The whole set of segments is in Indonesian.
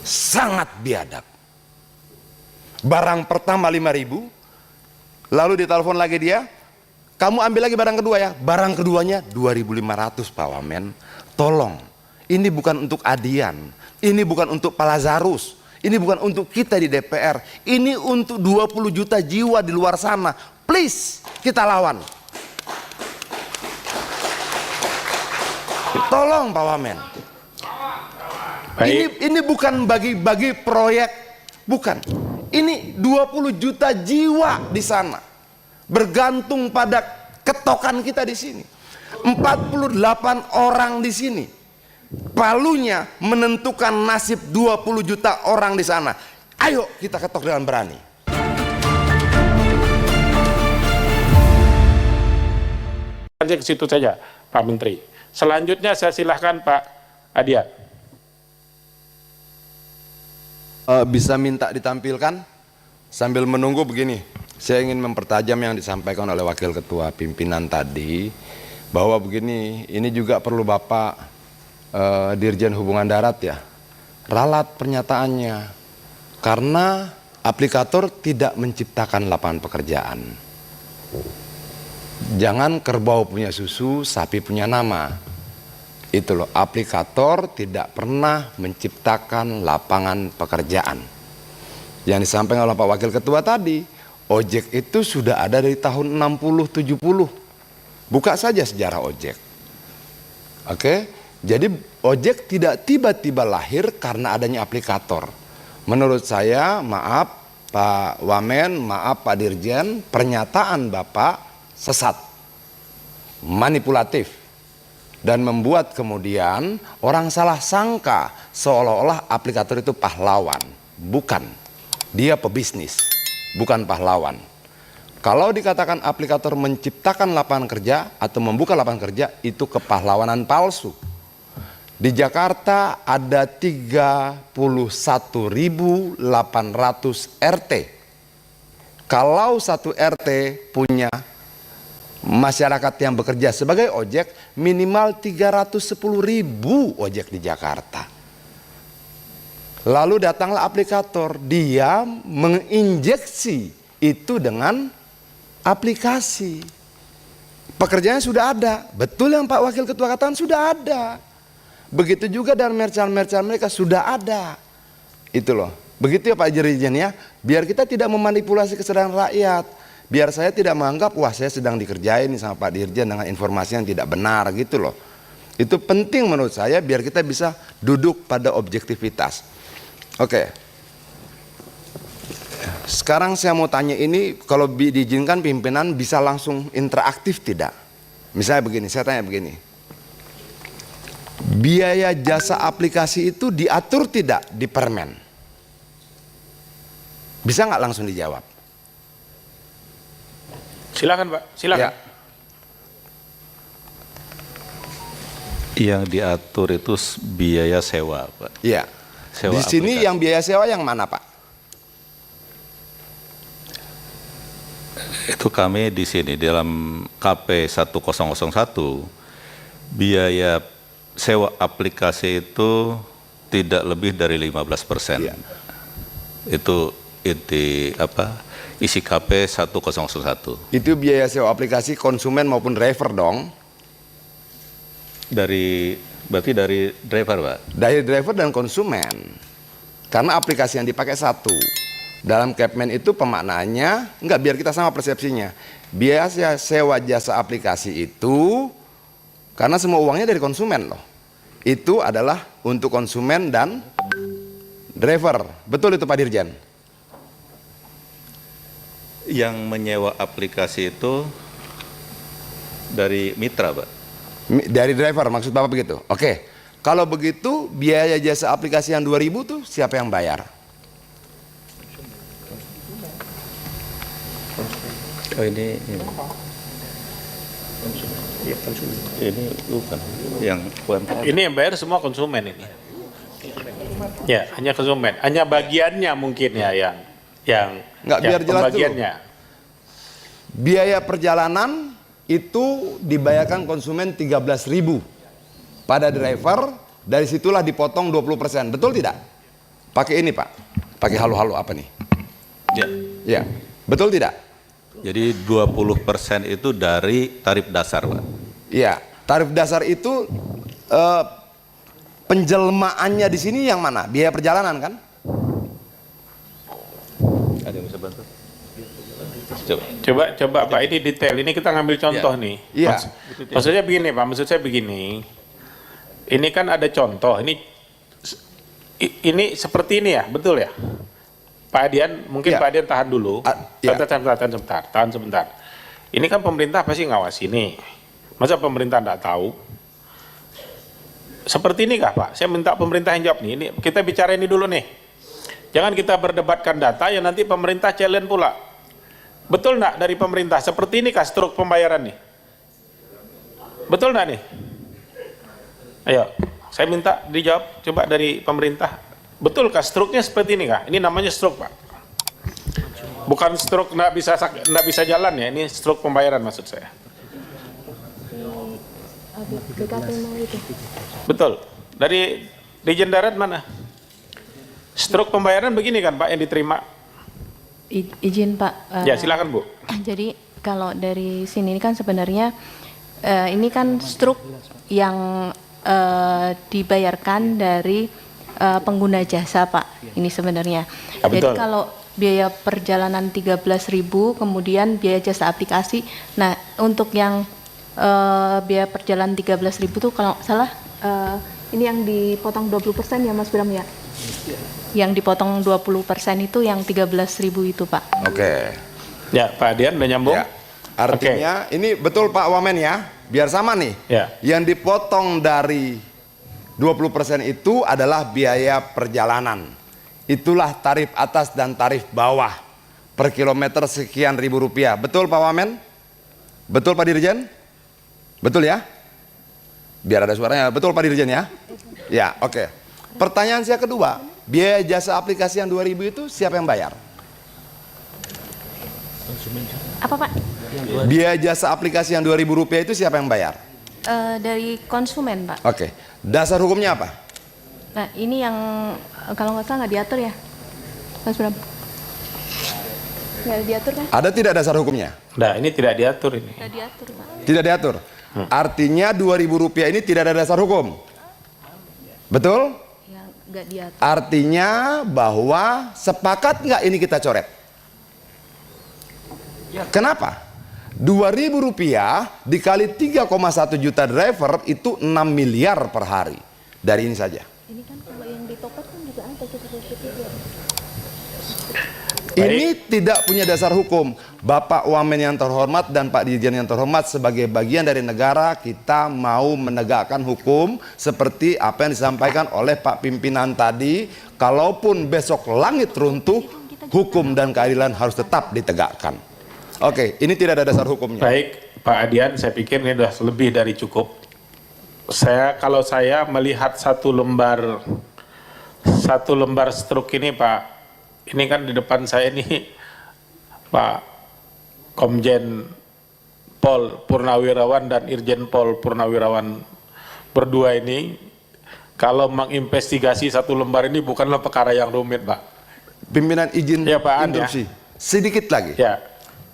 sangat biadab. Barang pertama 5.000, lalu ditelepon lagi dia, kamu ambil lagi barang kedua ya. Barang keduanya 2.500 Pak Wamen. Tolong, ini bukan untuk Adian, ini bukan untuk Pak Lazarus, ini bukan untuk kita di DPR, ini untuk 20 juta jiwa di luar sana. Please, kita lawan. Tolong Pak Wamen. Ini bukan bagi-bagi proyek, bukan. Ini 20 juta jiwa di sana bergantung pada ketokan kita di sini. 48 orang di sini. Palunya menentukan nasib 20 juta orang di sana. Ayo kita ketok dengan berani. Ke situ saja Pak Menteri. Selanjutnya saya silahkan Pak Adian. Bisa minta ditampilkan sambil menunggu begini. Saya ingin mempertajam yang disampaikan oleh Wakil Ketua Pimpinan tadi, bahwa begini, ini juga perlu Bapak Dirjen Hubungan Darat ya, ralat pernyataannya, karena aplikator tidak menciptakan lapangan pekerjaan. Jangan kerbau punya susu, sapi punya nama. Itu loh, aplikator tidak pernah menciptakan lapangan pekerjaan. Yang disampaikan oleh Pak Wakil Ketua tadi, ojek itu sudah ada dari tahun 60-70. Buka saja sejarah ojek. Oke, jadi ojek tidak tiba-tiba lahir karena adanya aplikator. Menurut saya, maaf Pak Wamen, maaf Pak Dirjen, pernyataan Bapak sesat, manipulatif, dan membuat kemudian orang salah sangka seolah-olah aplikator itu pahlawan. Bukan, dia pebisnis, bukan pahlawan. Kalau dikatakan aplikator menciptakan lapangan kerja atau membuka lapangan kerja, itu kepahlawanan palsu. Di Jakarta ada 31.800 RT. Kalau satu RT punya masyarakat yang bekerja sebagai ojek, minimal 310.000 ojek di Jakarta. Lalu datanglah aplikator, dia menginjeksi itu dengan aplikasi. Pekerjaannya sudah ada, betul yang Pak Wakil Ketua katakan, sudah ada. Begitu juga dan merchant-merchant mereka sudah ada. Itu loh, begitu ya Pak Dirjen ya, biar kita tidak memanipulasi kesadaran rakyat. Biar saya tidak menganggap, wah saya sedang dikerjain sama Pak Dirjen dengan informasi yang tidak benar gitu loh. Itu penting menurut saya biar kita bisa duduk pada objektivitas. Oke. Sekarang saya mau tanya ini, kalau diizinkan pimpinan bisa langsung interaktif tidak? Misalnya begini, saya tanya begini. Biaya jasa aplikasi itu diatur tidak di Permen? Bisa nggak langsung dijawab? Silakan Pak, silakan. Ya. Yang diatur itu biaya sewa, Pak. Iya. Sewa di sini aplikasi. yang biaya sewa yang mana, Pak? Itu kami di sini dalam KP 1001 biaya sewa aplikasi itu tidak lebih dari 15%. Iya. Itu inti apa? Isi KP 1001. Itu biaya sewa aplikasi konsumen maupun driver dong. Berarti dari driver, Pak? Dari driver dan konsumen. Karena aplikasi yang dipakai satu. Dalam Kepmen itu pemaknaannya, enggak, biar kita sama persepsinya. Biaya sewa jasa aplikasi itu, karena semua uangnya dari konsumen loh. Itu adalah untuk konsumen dan driver. Betul itu Pak Dirjen? Yang menyewa aplikasi itu dari mitra, Pak? Dari driver, maksud Bapak begitu? Oke, kalau begitu biaya jasa aplikasi yang 2.000 tuh siapa yang bayar? Oh ini bukan yang UMKM. Ini yang bayar semua konsumen ini. Ya, hanya konsumen, hanya bagiannya mungkin ya yang Nggak, biar jelas dulu. pembagiannya. Biaya perjalanan itu dibayarkan konsumen 13.000 pada driver, dari situlah dipotong 20%, betul tidak? pakai ini Pak, pakai halo-halo apa nih? Ya. Ya, betul tidak? Jadi 20% itu dari tarif dasar, Pak. Iya, tarif dasar itu penjelmaannya di sini yang mana? Biaya perjalanan kan? Ada yang bisa bantu? Coba Pak, ini detail. Ini kita ngambil contoh nih. Iya. Maksudnya begini Pak, maksud saya begini. Ini kan ada contoh. Ini seperti ini ya, betul ya? Pak Adian, mungkin Iya. Pak Adian tahan dulu. Iya. Tahan sebentar. Ini kan pemerintah pasti ngawasi ini. Masa pemerintah enggak tahu? Seperti ini kah Pak? Saya minta pemerintah yang jawab nih. Ini kita bicara ini dulu nih. Jangan kita berdebatkan data yang nanti pemerintah challenge pula. Betul enggak dari pemerintah? Seperti ini kah struk pembayaran nih? Betul enggak nih? Ayo, saya minta dijawab coba dari pemerintah. Betul kah struknya seperti ini kah? Ini namanya struk Pak. Bukan struk enggak bisa jalan ya, ini struk pembayaran maksud saya. Betul. Dari Dirjen Darat mana? Struk pembayaran begini kan Pak yang diterima? Izin Pak. Ya silakan Bu. Jadi kalau dari sini kan sebenarnya ini kan struk yang dibayarkan dari pengguna jasa Pak. Ini sebenarnya. Ya, jadi betul. kalau biaya perjalanan 13.000, kemudian biaya jasa aplikasi. Nah untuk yang biaya perjalanan 13.000 tuh kalau salah ini yang dipotong 20% ya Mas Bram ya? Yang dipotong 20% itu yang 13.000 itu Pak. Oke. Ya Pak Adian udah nyambung? Ya. Artinya ini betul Pak Wamen ya, biar sama nih. Ya. Yang dipotong dari 20% itu adalah biaya perjalanan. Itulah tarif atas dan tarif bawah per kilometer sekian ribu rupiah. Betul Pak Wamen? Betul Pak Dirjen? Betul ya? Biar ada suaranya. Betul Pak Dirjen ya? Ya, oke. Pertanyaan saya kedua, biaya jasa aplikasi yang 2.000 itu siapa yang bayar? Apa Pak? Biaya jasa aplikasi yang 2.000 rupiah itu siapa yang bayar? Dari konsumen Pak. Oke. Dasar hukumnya apa? Nah ini yang kalau nggak salah nggak diatur ya Mas Bram? Nggak diatur kan? Ada tidak dasar hukumnya? Nah ini tidak diatur ini. Nggak diatur Pak. Tidak diatur. Artinya 2.000 rupiah ini tidak ada dasar hukum. Betul? Yang nggak diatur. Artinya bahwa sepakat nggak ini kita coret? Kenapa? 2.000 rupiah dikali 3,1 juta driver itu 6 miliar per hari. Dari ini saja. Ini kan kalau yang di top up kan juga ada kita. Ini tidak punya dasar hukum. Bapak Wamen yang terhormat dan Pak Dirjen yang terhormat, sebagai bagian dari negara kita mau menegakkan hukum seperti apa yang disampaikan oleh Pak pimpinan tadi. Kalaupun besok langit runtuh, hukum dan keadilan harus tetap ditegakkan. Oke, ini tidak ada dasar hukumnya. Baik Pak Adian, saya pikir ini sudah lebih dari cukup. Kalau saya melihat satu lembar struk ini Pak, ini kan di depan saya ini Pak Komjen Pol Purnawirawan dan Irjen Pol Purnawirawan berdua ini, kalau menginvestigasi satu lembar ini bukanlah perkara yang rumit Pak. Pimpinan izin Ya, Pak An, interupsi. Sedikit lagi. Ya,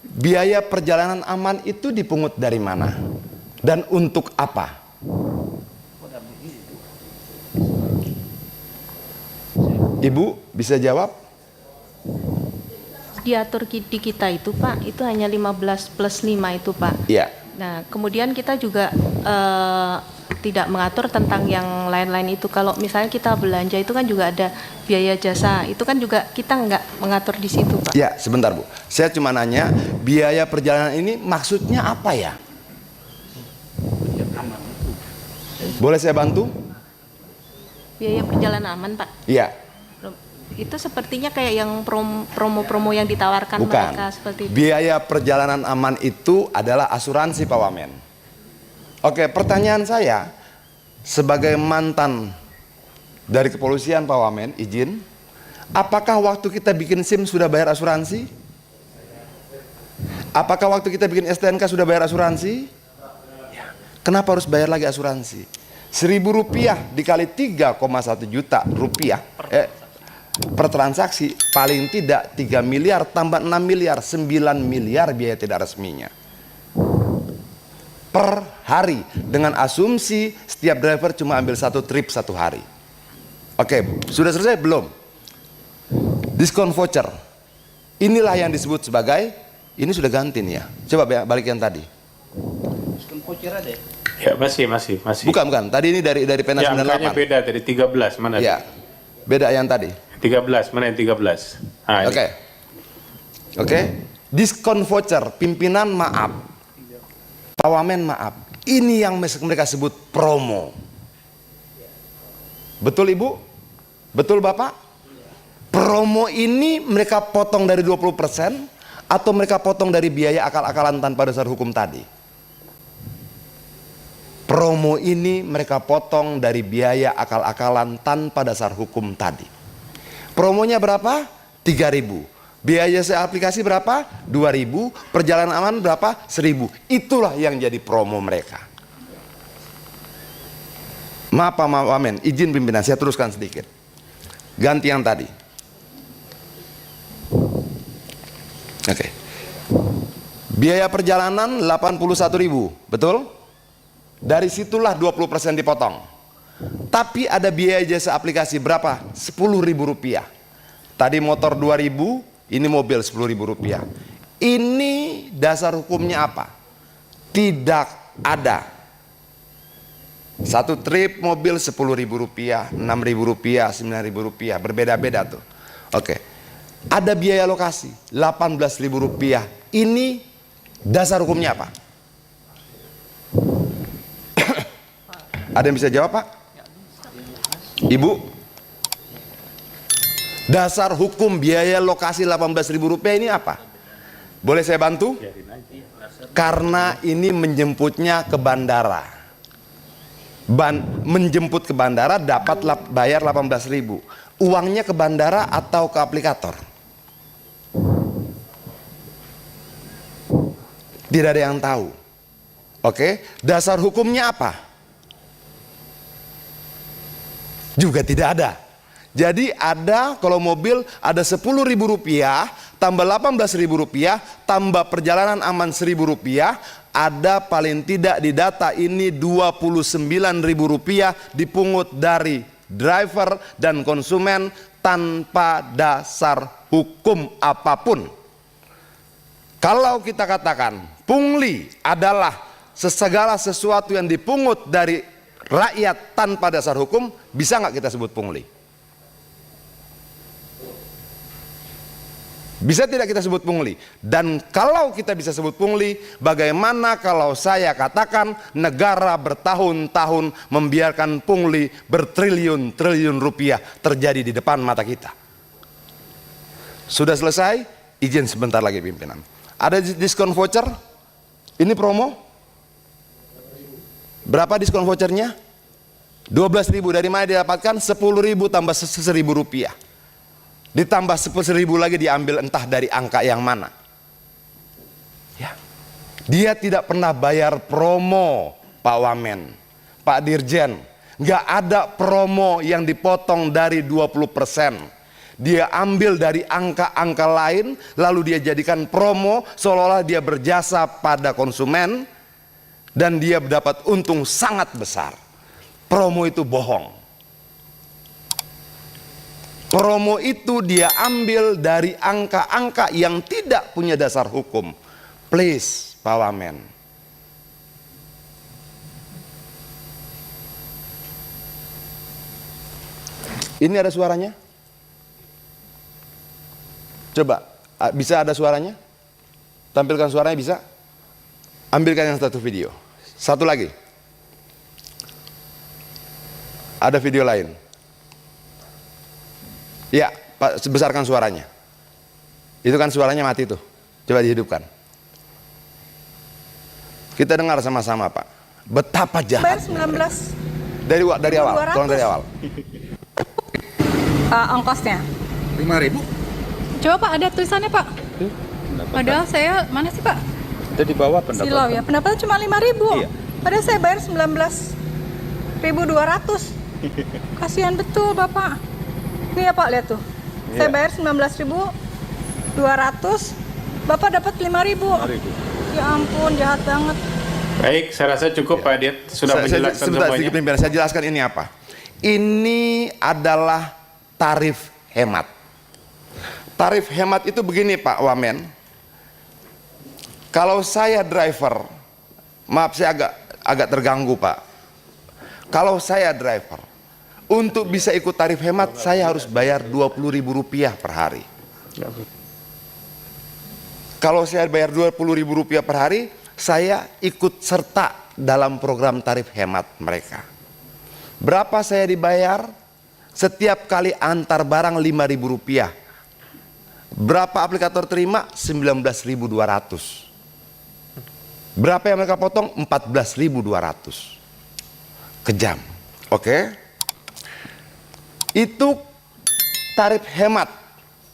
Biaya perjalanan aman itu dipungut dari mana? Dan untuk apa? Ibu bisa jawab? Diatur di kita itu Pak, itu hanya 15 plus 5 itu Pak. Iya. Nah kemudian kita juga tidak mengatur tentang yang lain-lain itu. Kalau misalnya kita belanja itu kan juga ada biaya jasa, itu kan juga kita nggak mengatur di situ Pak. Ya, sebentar Bu. Saya cuma nanya, biaya perjalanan ini maksudnya apa ya? Boleh saya bantu? Biaya perjalanan aman Pak. Iya. Itu sepertinya kayak yang promo-promo yang ditawarkan Bukan. mereka seperti itu. Biaya perjalanan aman itu adalah asuransi Pak Wamen. Oke, pertanyaan saya sebagai mantan dari kepolisian Pak Wamen, izin, apakah waktu kita bikin SIM sudah bayar asuransi? Apakah waktu kita bikin STNK sudah bayar asuransi? Kenapa harus bayar lagi asuransi? 1.000 rupiah dikali 3,1 juta rupiah per transaksi paling tidak 3 miliar tambah 6 miliar, 9 miliar biaya tidak resminya per hari, dengan asumsi setiap driver cuma ambil 1 trip 1 hari. Oke, sudah selesai belum? Diskon voucher, inilah yang disebut sebagai, ini sudah ganti nih ya, coba balik yang tadi. Diskon voucher ada ya? Ya, masih. Bukan, tadi ini dari pena Ya, 98. angkanya beda dari 13, mana? Ya, beda yang tadi. 13, mana yang 13? Ah, ini. Oke. Diskon voucher, pimpinan maaf, Pak Wamen maaf. Ini yang mereka sebut promo. Betul Ibu? Betul Bapak? Promo ini mereka potong dari 20% atau mereka potong dari biaya akal-akalan tanpa dasar hukum tadi? Promo ini mereka potong dari biaya akal-akalan tanpa dasar hukum tadi. Promonya berapa? 3.000. Biaya aplikasi berapa? 2.000. Perjalanan aman berapa? 1.000. Itulah yang jadi promo mereka. Maaf Pak Wamen, izin pimpinan saya teruskan sedikit. Ganti yang tadi. Oke. Biaya perjalanan 81.000, betul? Dari situlah 20% dipotong. Tapi ada biaya jasa aplikasi berapa? 10.000 rupiah. Tadi motor 2.000, ini mobil 10.000 rupiah. Ini dasar hukumnya apa? Tidak ada. 1 trip mobil 10.000 rupiah, 6.000 rupiah, 9.000 rupiah, berbeda-beda tuh. Oke. Ada biaya lokasi 18.000 rupiah. Ini dasar hukumnya apa? Ada yang bisa jawab Pak? Ibu? Dasar hukum biaya lokasi 18.000 rupiah ini apa? Boleh saya bantu? Karena ini menjemputnya ke bandara. Menjemput ke bandara dapat bayar 18.000. Uangnya ke bandara atau ke aplikator? Tidak ada yang tahu. Oke, dasar hukumnya apa? Juga tidak ada. Jadi ada, kalau mobil ada 10.000 rupiah tambah 18.000 rupiah tambah perjalanan aman 1.000 rupiah, ada paling tidak di data ini 29.000 rupiah dipungut dari driver dan konsumen tanpa dasar hukum apapun. Kalau kita katakan pungli adalah segala sesuatu yang dipungut dari rakyat tanpa dasar hukum, bisa nggak kita sebut pungli? Bisa tidak kita sebut pungli? Dan kalau kita bisa sebut pungli, bagaimana kalau saya katakan negara bertahun-tahun membiarkan pungli bertriliun-triliun rupiah terjadi di depan mata kita? Sudah selesai? Izin sebentar lagi pimpinan. Ada diskon voucher? Ini promo? Berapa diskon vouchernya? 12.000. Dari mana didapatkan? 10.000 tambah 1.000 rupiah. Ditambah 10.000 lagi diambil entah dari angka yang mana. Ya. Dia tidak pernah bayar promo, Pak Wamen, Pak Dirjen. Nggak ada promo yang dipotong dari 20%. Dia ambil dari angka-angka lain, lalu dia jadikan promo seolah-olah dia berjasa pada konsumen dan dia dapat untung sangat besar. Promo itu bohong. Promo itu dia ambil dari angka-angka yang tidak punya dasar hukum. Please, Pak Wamen. Ini ada suaranya? Coba, bisa ada suaranya? Tampilkan suaranya bisa? Ambilkan yang satu video. Satu lagi. Ada video lain. Ya, Pak, besarkan suaranya. Itu kan suaranya mati tuh. Coba dihidupkan. Kita dengar sama-sama, Pak. Betapa jahat. 19. Dari awal, 200. tolong dari awal. Ongkosnya 5.000? coba Pak, ada tulisannya Pak. Padahal saya, mana sih Pak? Itu di bawah Silau ya, pendapatnya cuma 5.000. Iya. Padahal saya bayar 19.200. Kasihan betul Bapak. Ini ya Pak, lihat tuh. Saya bayar 19.200, Bapak dapat 5.000. Ya ampun, jahat banget. Baik, saya rasa cukup Pak Dit sudah menjelaskan sebentar, semuanya. sedikit pimpinan, saya jelaskan ini apa. Ini adalah tarif hemat. Tarif hemat itu begini Pak Wamen. Kalau saya driver, maaf saya agak terganggu Pak. Kalau saya driver, untuk bisa ikut tarif hemat saya harus bayar Rp20.000 per hari. Kalau saya bayar Rp20.000 per hari, saya ikut serta dalam program tarif hemat mereka. Berapa saya dibayar? Setiap kali antar barang Rp5.000. Berapa aplikator terima? 19.200. Berapa yang mereka potong? 14.200 ke jam. Oke. Itu tarif hemat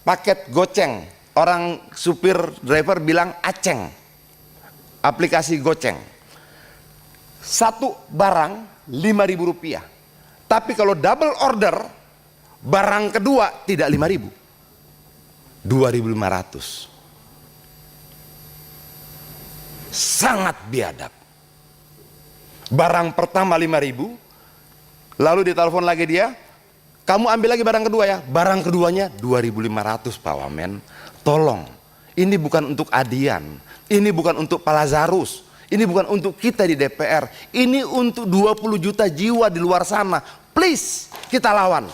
paket goceng. Orang supir driver bilang aceng. Aplikasi goceng. Satu barang Rp5.000. Tapi kalau double order, barang kedua tidak 5.000, 2.500. Sangat biadab. Barang pertama 5.000, lalu ditelepon lagi dia, kamu ambil lagi barang kedua ya. Barang keduanya 2.500 Pak Wamen. Tolong, ini bukan untuk Adian, ini bukan untuk Pak Lazarus, ini bukan untuk kita di DPR, ini untuk 20 juta jiwa di luar sana. Please, kita lawan.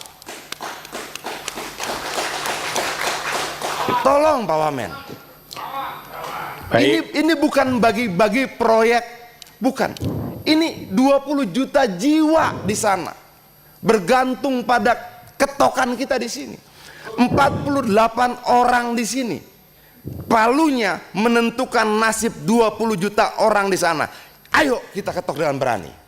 Tolong Pak Wamen. Baik. Ini bukan bagi-bagi proyek, bukan. Ini 20 juta jiwa di sana. Bergantung pada ketokan kita di sini. 48 orang di sini. Palunya menentukan nasib 20 juta orang di sana. Ayo kita ketok dengan berani.